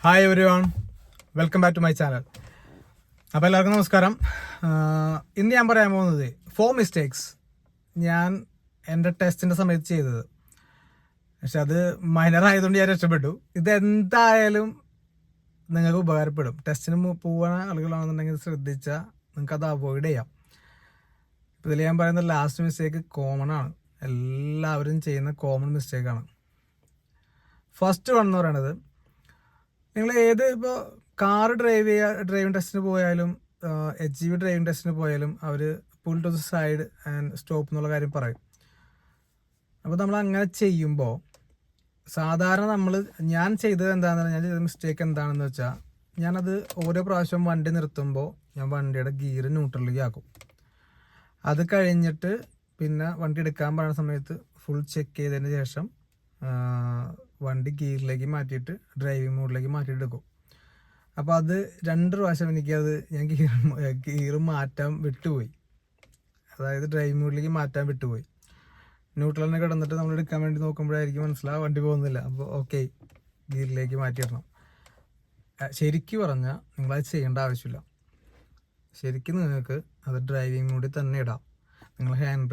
Hi everyone, welcome back to my channel. അപ്പോൾ എല്ലാവർക്കും നമസ്കാരം. ഇന്ന് ഞാൻ പറയാൻ പോകുന്നത് 4 മിസ്റ്റേക്സ് ഞാൻ എൻ്റെ ടെസ്റ്റിൻ്റെ സമയത്ത് ചെയ്തത്. പക്ഷെ അത് മൈനർ ആയതുകൊണ്ട് ഞാൻ രക്ഷപ്പെട്ടു. ഇതെന്തായാലും നിങ്ങൾക്ക് ഉപകാരപ്പെടും. ടെസ്റ്റിന് പോകുന്ന ആളുകളാണെന്നുണ്ടെങ്കിൽ ശ്രദ്ധിച്ചാൽ നിങ്ങൾക്ക് അത് അവോയ്ഡ് ചെയ്യാം. ഇപ്പോൾ ഇതിൽ ഞാൻ പറയുന്ന ലാസ്റ്റ് മിസ്റ്റേക്ക് കോമൺ ആണ്, എല്ലാവരും ചെയ്യുന്ന കോമൺ മിസ്റ്റേക്കാണ്. ഫസ്റ്റ് വൺ എന്ന് പറയുന്നത്, നിങ്ങൾ ഇപ്പോൾ കാർ ഡ്രൈവിംഗ് ടെസ്റ്റിന് പോയാലും HGV ഡ്രൈവിംഗ് ടെസ്റ്റിന് പോയാലും അവർ pull to the side and stop എന്നുള്ള കാര്യം പറയും. അപ്പോൾ നമ്മൾ അങ്ങനെ ചെയ്യുമ്പോൾ സാധാരണ ഞാൻ ചെയ്തത് എന്താണെന്ന്, ഞാൻ ചെയ്ത മിസ്റ്റേക്ക് എന്താണെന്ന് വെച്ചാൽ, ഞാനത് ഓരോ പ്രാവശ്യം വണ്ടി നിർത്തുമ്പോൾ ഞാൻ വണ്ടിയുടെ ഗിയർ ന്യൂട്രലിലേക്ക് ആക്കും. അത് കഴിഞ്ഞിട്ട് പിന്നെ വണ്ടി എടുക്കാൻ പറയുന്ന സമയത്ത് ഫുൾ ചെക്ക് ചെയ്തതിന് ശേഷം വണ്ടി ഗിയറിലേക്ക് മാറ്റിയിട്ട് ഡ്രൈവിംഗ് മോഡിലേക്ക് മാറ്റിയിട്ട് എടുക്കും. അപ്പോൾ അത് 2 പ്രാവശ്യം ഞാൻ ഗിയർ മാറ്റാൻ വിട്ടുപോയി. അതായത് ഡ്രൈവിംഗ് മോഡിലേക്ക് മാറ്റാൻ വിട്ടുപോയി. ന്യൂട്രലിനെ കിടന്നിട്ട് നമ്മൾ എടുക്കാൻ വേണ്ടി നോക്കുമ്പോഴായിരിക്കും മനസ്സിലാവും വണ്ടി പോകുന്നില്ല. അപ്പോൾ ഓക്കെ, ഗിയറിലേക്ക് മാറ്റിയിടണം. ശരിക്കും പറഞ്ഞാൽ നിങ്ങളത് ചെയ്യേണ്ട ആവശ്യമില്ല. ശരിക്കും നിങ്ങൾക്ക് അത് ഡ്രൈവിംഗ് മോഡിൽ തന്നെ ഇടാം. നിങ്ങൾ ഹാൻഡ്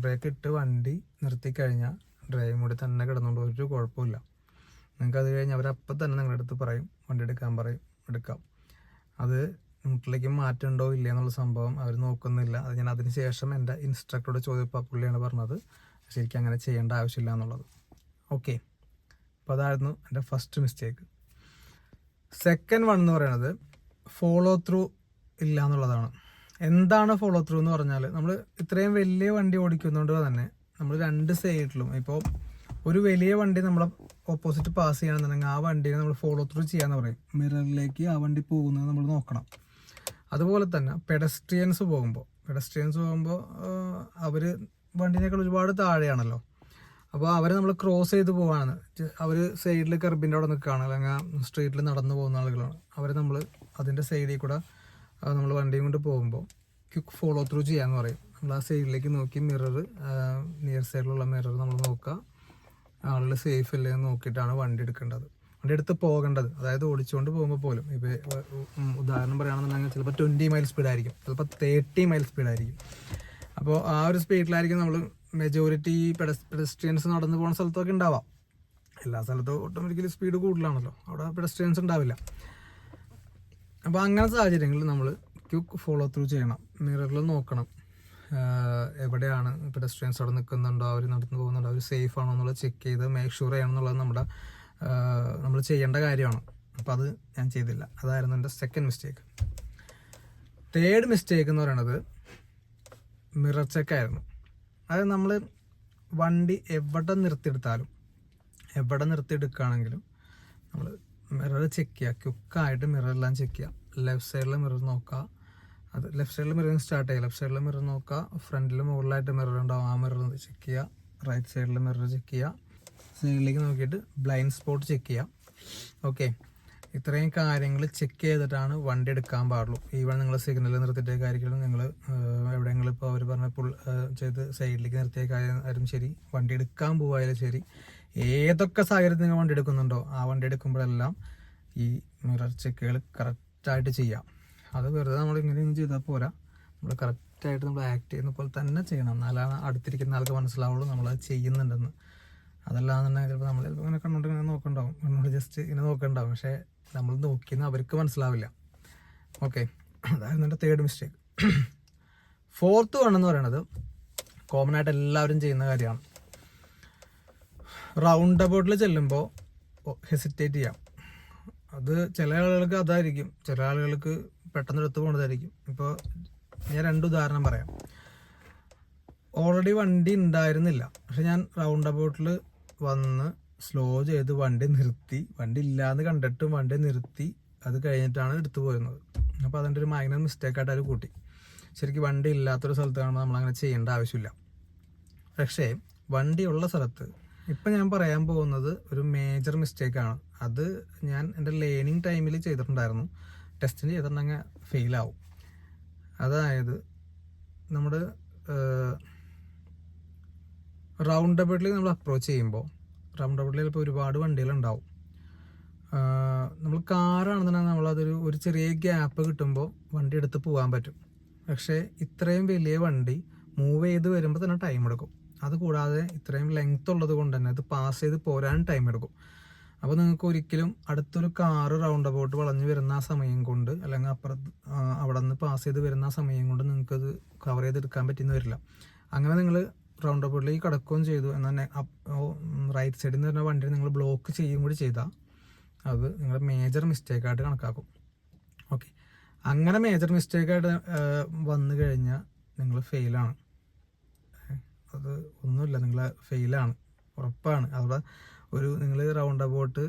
ബ്രേക്ക് ഇട്ട് വണ്ടി നിർത്തി കഴിഞ്ഞാൽ ഡ്രൈവിംഗ് മോഡിൽ തന്നെ കിടന്നുകൊണ്ട് ഒരു കുഴപ്പമില്ല. നിങ്ങൾക്ക് അത് കഴിഞ്ഞ് അവരപ്പം തന്നെ നിങ്ങളുടെ അടുത്ത് പറയും, വണ്ടി എടുക്കാൻ പറയും, എടുക്കാം. അത് ന്യൂട്രലിലേക്ക് മാറ്റമുണ്ടോ ഇല്ല എന്നുള്ള സംഭവം അവർ നോക്കുന്നില്ല. അത് ഞാൻ അതിന് ശേഷം എൻ്റെ ഇൻസ്ട്രക്ടറോട് ചോദിച്ചപ്പോൾ പുള്ളിയാണ് പറഞ്ഞത് ശരിക്കും അങ്ങനെ ചെയ്യേണ്ട ആവശ്യമില്ല എന്നുള്ളത്. ഓക്കെ, അപ്പോൾ അതായിരുന്നു എൻ്റെ ഫസ്റ്റ് മിസ്റ്റേക്ക്. സെക്കൻഡ് വൺ എന്ന് പറയുന്നത് ഫോളോ ത്രൂ ഇല്ല എന്നുള്ളതാണ്. എന്താണ് ഫോളോ ത്രൂ എന്ന് പറഞ്ഞാൽ, നമ്മൾ ഇത്രയും വലിയ വണ്ടി ഓടിക്കുന്നതുകൊണ്ട് തന്നെ നമ്മൾ 2 സൈഡിലും, ഇപ്പോൾ ഒരു വലിയ വണ്ടി നമ്മളെ ഓപ്പോസിറ്റ് പാസ് ചെയ്യണമെന്നുണ്ടെങ്കിൽ ആ വണ്ടിയെ നമ്മൾ ഫോളോ ത്രൂ ചെയ്യാന്ന് പറയും. മിററിലേക്ക് ആ വണ്ടി പോകുന്നത് നമ്മൾ നോക്കണം. അതുപോലെ തന്നെ പെഡസ്ട്രിയൻസ് പോകുമ്പോൾ അവർ വണ്ടിനേക്കാൾ ഒരുപാട് താഴെയാണല്ലോ. അപ്പോൾ അവരെ നമ്മൾ ക്രോസ് ചെയ്ത് പോവാണ്. അവർ സൈഡിൽ കർബിൻ്റെ അവിടെ നിൽക്കുകയാണ്, അല്ലെങ്കിൽ സ്ട്രീറ്റിൽ നടന്നു പോകുന്ന ആളുകളാണ്. അവർ നമ്മൾ അതിൻ്റെ സൈഡിൽ കൂടെ നമ്മൾ വണ്ടിയും കൊണ്ട് പോകുമ്പോൾ ക്വിക്ക് ഫോളോ ത്രൂ ചെയ്യാന്ന് പറയും. നമ്മൾ ആ സൈഡിലേക്ക് നോക്കി നിയർ സൈഡിലുള്ള മിറർ നമ്മൾ നോക്കുക, ആളുകൾ സേഫ് അല്ലേ എന്ന് നോക്കിയിട്ടാണ് വണ്ടി എടുക്കേണ്ടത്, വണ്ടി എടുത്ത് പോകേണ്ടത്. അതായത് ഓടിച്ചുകൊണ്ട് പോകുമ്പോൾ പോലും ഇപ്പോൾ ഉദാഹരണം പറയുകയാണെന്നുണ്ടെങ്കിൽ ചിലപ്പോൾ 20 മൈൽ സ്പീഡായിരിക്കും, ചിലപ്പോൾ 30 മൈൽ സ്പീഡായിരിക്കും. അപ്പോൾ ആ ഒരു സ്പീഡിലായിരിക്കും നമ്മൾ മെജോറിറ്റി പെഡസ്ട്രിയൻസ് നടന്നു പോകുന്ന സ്ഥലത്തൊക്കെ ഉണ്ടാവാം. എല്ലാ സ്ഥലത്തും ഓട്ടോമാറ്റിക്കലി സ്പീഡ് കൂടുതലാണല്ലോ, അവിടെ പെഡസ്ട്രിയൻസ് ഉണ്ടാവില്ല. അപ്പോൾ അങ്ങനത്തെ സാഹചര്യങ്ങളിൽ നമ്മൾ ക്വിക്ക് ഫോളോ ത്രൂ ചെയ്യണം. മിററിൽ നോക്കണം എവിടെയാണ് പെഡസ്ട്രിയൻസ് അവിടെ നിൽക്കുന്നുണ്ടോ, അവർ നടന്നു പോകുന്നുണ്ടോ, അവർ സേഫ് ആണോ എന്നുള്ളത് ചെക്ക് ചെയ്ത് മേക്ക് ഷുവർ ചെയ്യണം എന്നുള്ളത് നമ്മൾ ചെയ്യേണ്ട കാര്യമാണ്. അപ്പോൾ അത് ഞാൻ ചെയ്തില്ല. അതായിരുന്നു എൻ്റെ സെക്കൻഡ് മിസ്റ്റേക്ക്. തേർഡ് മിസ്റ്റേക്ക് എന്ന് പറയുന്നത് മിറർ ചെക്കായിരുന്നു. അതായത് നമ്മൾ വണ്ടി എവിടെ നിർത്തിയെടുക്കുകയാണെങ്കിലും നമ്മൾ മിറർ ചെക്ക് ചെയ്യുക, ക്വിക്കായിട്ട് മിററെല്ലാം ചെക്ക് ചെയ്യുക. ലെഫ്റ്റ് സൈഡിലെ മിറർ നോക്കുക, അത് ലെഫ്റ്റ് സൈഡിൽ മിറർ സ്റ്റാർട്ട് ചെയ്യുക. ലെഫ്റ്റ് സൈഡിലെ മിറർ നോക്കുക, ഫ്രണ്ടിൽ മുകളിലായിട്ട് മിറർ ഉണ്ടാവും, ആ മിറർ ചെക്ക് ചെയ്യുക. റൈറ്റ് സൈഡിലെ മിറർ ചെക്ക് ചെയ്യുക, സൈഡിലേക്ക് നോക്കിയിട്ട് ബ്ലൈൻഡ് സ്പോട്ട് ചെക്ക് ചെയ്യുക. ഓക്കെ, ഇത്രയും കാര്യങ്ങൾ ചെക്ക് ചെയ്തിട്ടാണ് വണ്ടി എടുക്കാൻ പാടുള്ളൂ. ഈവൺ നിങ്ങൾ സിഗ്നലിൽ നിർത്തിയിട്ടേക്കായിരിക്കും, നിങ്ങൾ എവിടെയെങ്കിലും ഇപ്പോൾ അവർ പറഞ്ഞ പുൾ ചെയ്ത് സൈഡിലേക്ക് നിർത്തിയേക്കായാലും ശരി, വണ്ടി എടുക്കാൻ പോയാലും ശരി, ഏതൊക്കെ സാഹചര്യത്തിൽ നിങ്ങൾ വണ്ടി എടുക്കുന്നുണ്ടോ ആ വണ്ടി എടുക്കുമ്പോഴെല്ലാം ഈ മിറർ ചെക്കുകൾ കറക്റ്റായിട്ട് ചെയ്യാം. അത് വെറുതെ നമ്മൾ ഇങ്ങനെയൊന്നും ചെയ്താൽ പോരാ, നമ്മൾ കറക്റ്റായിട്ട് നമ്മൾ ആക്ട് ചെയ്യുന്ന പോലെ തന്നെ ചെയ്യണം. എന്നാലാണ് അടുത്തിരിക്കുന്ന ആൾക്ക് മനസ്സിലാവുള്ളൂ നമ്മളത് ചെയ്യുന്നുണ്ടെന്ന്. അതല്ലാന്നുണ്ടെങ്കിൽ ചിലപ്പോൾ നമ്മൾ ഇങ്ങനെ കണ്ണോട്ട് ഇങ്ങനെ നോക്കണ്ടാവും, കണ്ണോട്ട് ജസ്റ്റ് ഇങ്ങനെ നോക്കണ്ടാവും, പക്ഷേ നമ്മൾ നോക്കിയെന്ന് അവർക്ക് മനസ്സിലാവില്ല. ഓക്കെ, അതായിരുന്നു എൻ്റെ തേർഡ് മിസ്റ്റേക്ക്. ഫോർത്ത് വൺ എന്ന് പറയുന്നത് കോമൺ ആയിട്ട് എല്ലാവരും ചെയ്യുന്ന കാര്യമാണ്. റൗണ്ട് അബൌട്ടിൽ ചെല്ലുമ്പോൾ ഹെസിറ്റേറ്റ് ചെയ്യാം. അത് ചില ആളുകൾക്ക് അതായിരിക്കും, ചില ആളുകൾക്ക് പെട്ടെന്ന് എടുത്ത് പോകുന്നതായിരിക്കും. ഇപ്പോൾ ഞാൻ 2 ഉദാഹരണം പറയാം. ഓൾറെഡി വണ്ടി ഉണ്ടായിരുന്നില്ല, പക്ഷെ ഞാൻ റൗണ്ട് അബൌട്ടിൽ വന്ന് സ്ലോ ചെയ്ത് വണ്ടി നിർത്തി, വണ്ടി ഇല്ലാന്ന് കണ്ടിട്ടും വണ്ടി നിർത്തി, അത് കഴിഞ്ഞിട്ടാണ് എടുത്തു പോരുന്നത്. അപ്പോൾ അതിൻ്റെ ഒരു മൈനർ മിസ്റ്റേക്കായിട്ട് അവർ കൂട്ടി. ശരിക്കും വണ്ടി ഇല്ലാത്തൊരു സ്ഥലത്ത് കാണുമ്പോൾ നമ്മളങ്ങനെ ചെയ്യേണ്ട ആവശ്യമില്ല. പക്ഷേ വണ്ടിയുള്ള സ്ഥലത്ത് ഇപ്പം ഞാൻ പറയാൻ പോകുന്നത് ഒരു മേജർ മിസ്റ്റേക്കാണ്. അത് ഞാൻ എൻ്റെ ലേണിംഗ് ടൈമിൽ ചെയ്തിട്ടുണ്ടായിരുന്നു. ടെസ്റ്റിന് ചെയ്തിട്ടുണ്ടെങ്കിൽ ഫെയിലാവും. അതായത് നമ്മുടെ റൗണ്ട് അബൌട്ടിൽ നമ്മൾ അപ്രോച്ച് ചെയ്യുമ്പോൾ റൗണ്ട് അബൌട്ടിൽ ചിലപ്പോൾ ഒരുപാട് വണ്ടികളുണ്ടാവും. നമ്മൾ കാറാണെന്നുണ്ടെങ്കിൽ നമ്മളതൊരു ഒരു ചെറിയ ഗ്യാപ്പ് കിട്ടുമ്പോൾ വണ്ടി എടുത്ത് പോകാൻ പറ്റും. പക്ഷേ ഇത്രയും വലിയ വണ്ടി മൂവ് ചെയ്ത് വരുമ്പോൾ തന്നെ ടൈം എടുക്കും. അതുകൂടാതെ ഇത്രയും ലെങ്ത് ഉള്ളത് കൊണ്ട് തന്നെ ഇത് പാസ് ചെയ്ത് പോരാൻ ടൈം എടുക്കും. അപ്പോൾ നിങ്ങൾക്ക് ഒരിക്കലും അടുത്തൊരു കാറ് റൗണ്ട് അബൌട്ട് വളഞ്ഞ് വരുന്ന ആ സമയം കൊണ്ട്, അല്ലെങ്കിൽ അപ്പുറത്ത് അവിടെ നിന്ന് പാസ് ചെയ്ത് വരുന്ന ആ സമയം കൊണ്ട് നിങ്ങൾക്കത് കവർ ചെയ്തെടുക്കാൻ പറ്റിയെന്ന് വരില്ല. അങ്ങനെ നിങ്ങൾ റൗണ്ട് അബൌട്ടിലേക്ക് കടക്കുകയും ചെയ്തു എന്നാൽ റൈറ്റ് സൈഡിൽ നിന്ന് വരുന്ന വണ്ടി നിങ്ങൾ ബ്ലോക്ക് ചെയ്യുകയും കൂടി ചെയ്താൽ അത് നിങ്ങളുടെ മേജർ മിസ്റ്റേക്കായിട്ട് കണക്കാക്കും. ഓക്കെ, അങ്ങനെ മേജർ മിസ്റ്റേക്കായിട്ട് വന്നു കഴിഞ്ഞാൽ നിങ്ങൾ ഫെയിലാണ്. അത് ഒന്നുമില്ല, നിങ്ങൾ ഫെയിലാണ്, ഉറപ്പാണ്. അവിടെ നിങ്ങൾ റൗണ്ട് അബൌട്ട്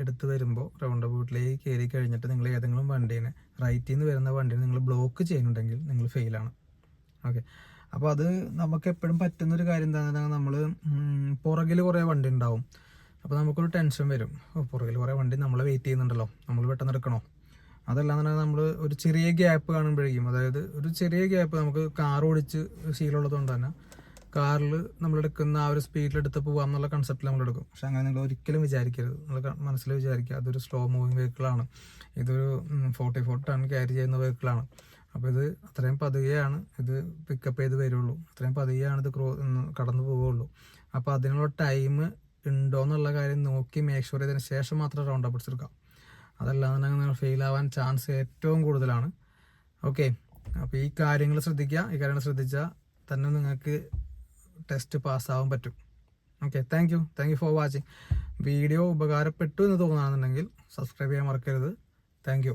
എടുത്ത് വരുമ്പോൾ റൗണ്ട് അബൌട്ടിലേക്ക് കയറി കഴിഞ്ഞിട്ട് നിങ്ങൾ ഏതെങ്കിലും വണ്ടീനെ റൈറ്റിൽ നിന്ന് വരുന്ന വണ്ടീനെ നിങ്ങൾ ബ്ലോക്ക് ചെയ്യുന്നുണ്ടെങ്കിൽ നിങ്ങൾ ഫെയിലാണ്. ഓക്കെ, അപ്പോൾ അത് നമുക്ക് എപ്പോഴും പറ്റുന്നൊരു കാര്യം എന്താണെന്ന് പറഞ്ഞാൽ നമ്മൾ പുറകിൽ കുറേ വണ്ടി ഉണ്ടാവും. അപ്പോൾ നമുക്കൊരു ടെൻഷൻ വരും, പുറകിൽ കുറേ വണ്ടി നമ്മളെ വെയിറ്റ് ചെയ്യുന്നുണ്ടല്ലോ, നമ്മൾ പെട്ടെന്ന് എടുക്കണോ. അതല്ലാന്നുണ്ടെങ്കിൽ നമ്മൾ ഒരു ചെറിയ ഗ്യാപ്പ് കാണുമ്പോഴേക്കും, അതായത് ഒരു ചെറിയ ഗ്യാപ്പ്, നമുക്ക് കാർ ഓടിച്ച് ശീലമുള്ളത് കൊണ്ട് തന്നെ കാറിൽ നമ്മളെടുക്കുന്ന ആ ഒരു സ്പീഡിലെടുത്ത് പോകാം എന്നുള്ള കൺസെപ്റ്റിൽ നമ്മളെടുക്കും. പക്ഷെ അങ്ങനെ നിങ്ങൾ ഒരിക്കലും വിചാരിക്കരുത്, നിങ്ങൾ മനസ്സിൽ വിചാരിക്കുക അതൊരു സ്ലോ മൂവിങ് വെഹിക്കിളാണ്, ഇതൊരു 44 ടൺ ക്യാരി ചെയ്യുന്ന വെഹിക്കിളാണ്. അപ്പോൾ ഇത് അത്രയും പതുകെയാണ് ഇത് പിക്കപ്പ് ചെയ്ത് വരുള്ളൂ, അത്രയും പതുകെയാണ് ഇത് കടന്നു പോവുകയുള്ളൂ. അപ്പോൾ അതിനുള്ള ടൈം ഉണ്ടോ എന്നുള്ള കാര്യം നോക്കി മേക്ക് ഷുവർ ചെയ്തതിന് ശേഷം മാത്രം റൗണ്ട് അപ്പ് എടുക്കാം. അതല്ലാന്നുണ്ടെങ്കിൽ നിങ്ങൾ ഫെയിൽ ആവാൻ ചാൻസ് ഏറ്റവും കൂടുതലാണ്. ഓക്കെ, അപ്പോൾ ഈ കാര്യങ്ങൾ ശ്രദ്ധിച്ചാൽ തന്നെ നിങ്ങൾക്ക് ടെസ്റ്റ് പാസ്സാവാൻ പറ്റും. Okay, thank you for watching. Video ഉപകാരപ്പെട്ടു എന്ന് തോന്നുകയാണെന്നുണ്ടെങ്കിൽ സബ്സ്ക്രൈബ് ചെയ്യാൻ മറക്കരുത്. Thank U.